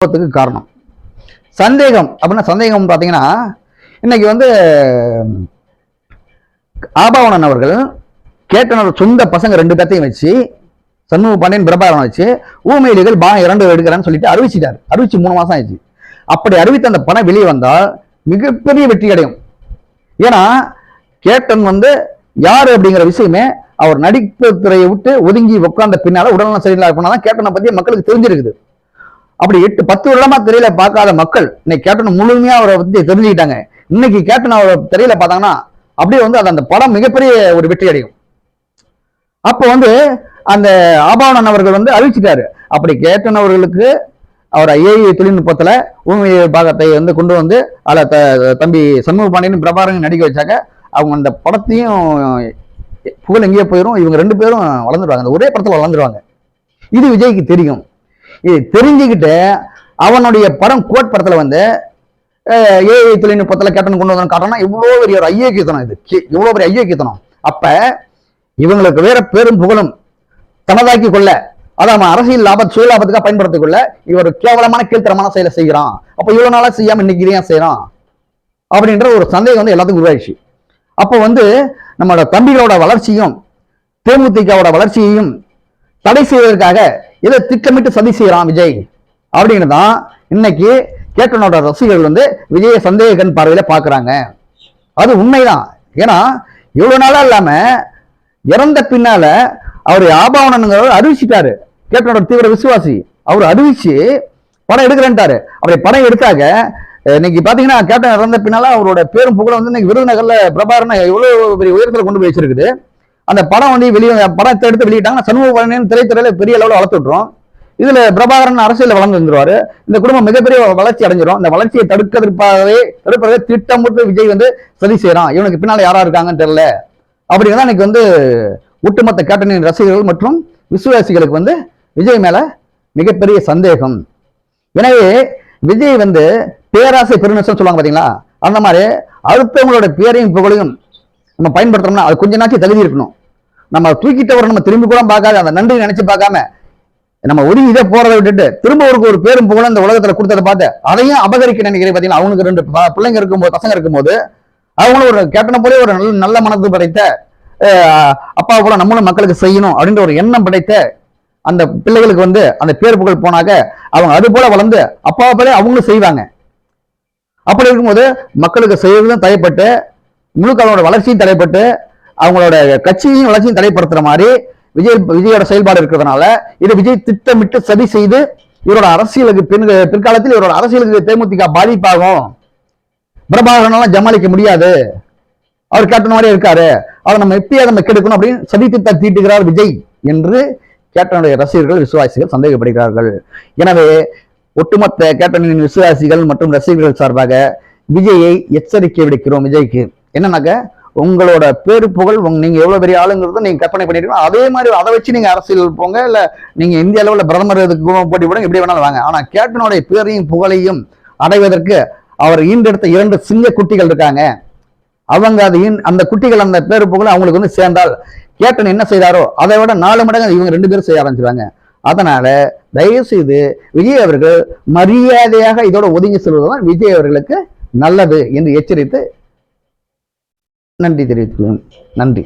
காரணம் சந்தேகம் அப்படின்னா சந்தேகம் பார்த்தீங்கன்னா இன்னைக்கு ஆபாவணன் அவர்கள் கேட்டனர் சொந்த பசங்க 2 பேர்த்தையும் வச்சு சண்முக பாண்டியன் பிரபாகரன் வச்சு ஊமையிலிகள் 2 எடுக்கிறேன்னு சொல்லிட்டு அறிவிச்சிட்டார். அறிவிச்சு 3 மாசம் ஆயிடுச்சு. அப்படி அறிவித்த அந்த படம் வெளியே வந்தால் மிகப்பெரிய வெற்றி அடையும். ஏன்னா கேப்டன் யாரு அப்படிங்கிற விஷயமே அவர் நடிப்பு துறையை விட்டு ஒதுங்கி உட்கார்ந்த பின்னால உடல்நலம் சரியில்லாத போனாதான் கேப்டனை பத்தி மக்களுக்கு தெரிஞ்சிருக்குது. அப்படி 8-10 வருடமா திரையில பார்க்காத மக்கள் இன்னைக்கு கேப்டன் முழுமையா அவரை பத்தி தெரிஞ்சுக்கிட்டாங்க. இன்னைக்கு கேப்டன் அவரை திரையில பார்த்தாங்கன்னா அப்படியே அந்த படம் மிகப்பெரிய ஒரு வெற்றி அடையும். அப்போ அந்த ஆபாவணன் அவர்கள் அறிவிச்சிட்டாரு. அப்படி கேப்டன் அவர்களுக்கு அவர் ஐஏஐ தொழில்நுட்பத்துல ஊமை பாகத்தை கொண்டு அதில் தம்பி சண்முக பாண்டியன் பிரபாகரன் நடிக்க வச்சாக்க அவங்க அந்த படத்தையும் புகழ் எங்கேயோ போயிடும். இவங்க 2 பேரும் வளர்ந்துருவாங்க, அந்த ஒரே படத்துல வளர்ந்துருவாங்க. இது விஜய்க்கு தெரியும். இது தெரிஞ்சுக்கிட்டு அவனுடைய படம் கோட் படத்துல ஏஐ தொழில்நுட்பத்துல கேப்டன் கொண்டு வந்து காட்டணும். இவ்வளவு பெரிய ஒரு ஐயோக்கியத்தனம், இது இவ்வளவு பெரிய ஐயோக்கியத்தனம். அப்ப இவங்களுக்கு வேற பேரும் புகழும் தனதாக்கி கொள்ள, அதான் அரசியல் சுய லாபத்துக்காக பயன்படுத்திக் கொள்ள இவர் கேவலமான கீழ்த்தரமான செயலை செய்கிறான். அப்ப இவ்வளவு நாளா செய்யாம இன்னைக்கு ஏன் செய்யறான் அப்படின்ற ஒரு சந்தேகம் எல்லாத்துக்கும் உருவாயிடுச்சு. அப்போ நம்மளோட தம்பிகளோட வளர்ச்சியும் தேமுதிகவோட வளர்ச்சியையும் தடை செய்வதற்காக இதை திட்டமிட்டு சதி செய்யறான் விஜய் அப்படின்னு தான் இன்னைக்கு கேப்டனோட ரசிகர்கள் விஜய சந்தேக கண் பார்வையில பாக்குறாங்க. அது உண்மைதான். ஏன்னா இவ்வளவு நாளா இல்லாம இறந்த பின்னால அவர் ஆபாவணன் அறிவிச்சிட்டாரு. கேப்டனோட தீவிர விசுவாசி அவர் அறிவிச்சு படம் எடுக்கிறேன்ட்டாரு. அப்படி படம் எடுத்தாங்க. இன்னைக்கு பாத்தீங்கன்னா கேப்டன் இறந்த பின்னால அவரோட பேரும் புகழும் இன்னைக்கு விருதுநகர்ல பிரபாகரன் எவ்வளவு பெரிய உயரத்துல கொண்டு போய் வச்சிருக்குது. அந்த படம் படத்தை எடுத்து வெளியிட்டாங்கன்னா சண்முக பாண்டியன் திரைத்துறையில பெரிய அளவில் வளர்த்து விட்டுரும். இதுல பிரபாகரன் அரசியல வளர்ந்து வந்துருவாரு. இந்த குடும்பம் மிகப்பெரிய வளர்ச்சி அடைஞ்சிரும். அந்த வளர்ச்சியை தடுப்பதற்காகவே திட்டமிட்டு விஜய் சதி செய்யறான். இவனுக்கு பின்னால யாரா இருக்காங்கன்னு தெரியல அப்படிங்கிறதா இன்னைக்கு ஒட்டுமொத்த கேப்டனின் ரசிகர்கள் மற்றும் விசுவாசிகளுக்கு விஜய் மேல மிகப்பெரிய சந்தேகம். எனவே விஜய் பேராசை பெருநஷ்டம் சொல்லுவாங்க பாத்தீங்களா, அந்த மாதிரி அடுத்தவங்களோட பேரையும் புகழையும் நம்ம பயன்படுத்தணும்னா அது கொஞ்ச நாட்சி தகுதி இருக்கணும். நம்ம தூக்கிட்டவரை நம்ம திரும்பி கூட பார்க்காத அந்த நன்றி நினைச்சு பார்க்காம நம்ம ஒதுங்கி இதை போறதை விட்டுட்டு திரும்ப ஒரு பேரும் புகழும் இந்த உலகத்துல கொடுத்ததை பார்த்து அதையும் அபகரிக்க நினைக்கிறேன் பாத்தீங்களா. அவனுக்கு 2 பிள்ளைங்க இருக்கும்போது பசங்க இருக்கும்போது அவங்களும் ஒரு கேப்டனை போல ஒரு நல்ல மனது படைத்த அப்பா போல நம்மளும் மக்களுக்கு செய்யணும் அப்படின்ற ஒரு எண்ணம் படைத்த அந்த பிள்ளைகளுக்கு அந்த பேர் புகழ் போனாக்க அவங்க அது போல வளர்ந்து அப்பா போல அவங்களும் செய்வாங்க. அப்படி இருக்கும்போது மக்களுக்கு செய்வதும் தடைப்பட்டு முழுக்களோட வளர்ச்சியும் தடைப்பட்டு அவங்களோட கட்சியும் வளர்ச்சியும் தடைப்படுத்துற மாதிரி விஜயோட செயல்பாடு இருக்கிறதுனால இது விஜய் திட்டமிட்டு சதி செய்து இவரோட அரசியலுக்கு பிற்காலத்தில் இவரோட அரசியலுக்கு தேமுதிக பாதிப்பாகும். பிரபாகரனால ஜமாளிக்க முடியாது, அவர் கேப்டன் மாதிரியே இருக்காரு, அவர் நம்ம எப்படியாவது நம்ம கெடுக்கணும் அப்படின்னு சதி திட்டம் தீட்டுகிறார் விஜய் என்று கேப்டனுடைய ரசிகர்கள் விசுவாசிகள் சந்தேகப்படுகிறார்கள். எனவே ஒட்டுமொத்த கேப்டனின் விசுவாசிகள் மற்றும் ரசிகர்கள் சார்பாக விஜயை எச்சரிக்கை விடுக்கிறோம். விஜய்க்கு என்னன்னாக்க உங்களோட பேரு புகழ் நீங்க எவ்வளவு பெரிய ஆளுங்கிறத நீங்க கற்பனை பண்ணிருக்கோம். அதே மாதிரி அதை வச்சு நீங்க அரசியல் போங்க, இல்ல நீங்க இந்திய அளவுல பிரதமர் போட்டி போடுங்க, எப்படி வேணாலும் வாங்க. ஆனா கேப்டனுடைய பேரையும் புகழையும் அடைவதற்கு அவர் ஈண்டெடுத்த 2 சிங்க குட்டிகள் இருக்காங்க. அவங்க அந்த குட்டிகள் அந்த பேரு புகழ் அவங்களுக்கு சேர்ந்தால் கேப்டன் என்ன செய்தாரோ அதை விட 4 மடங்கு இவங்க 2 பேரும் செய்ய ஆரம்பிச்சிருவாங்க. அதனால தயவு செய்து விஜய் அவர்கள் மரியாதையாக இதோட ஒதுங்கி செல்வதுதான் விஜய் அவர்களுக்கு நல்லது என்று எச்சரித்து நன்றி தெரிவித்துள்ளேன். நன்றி.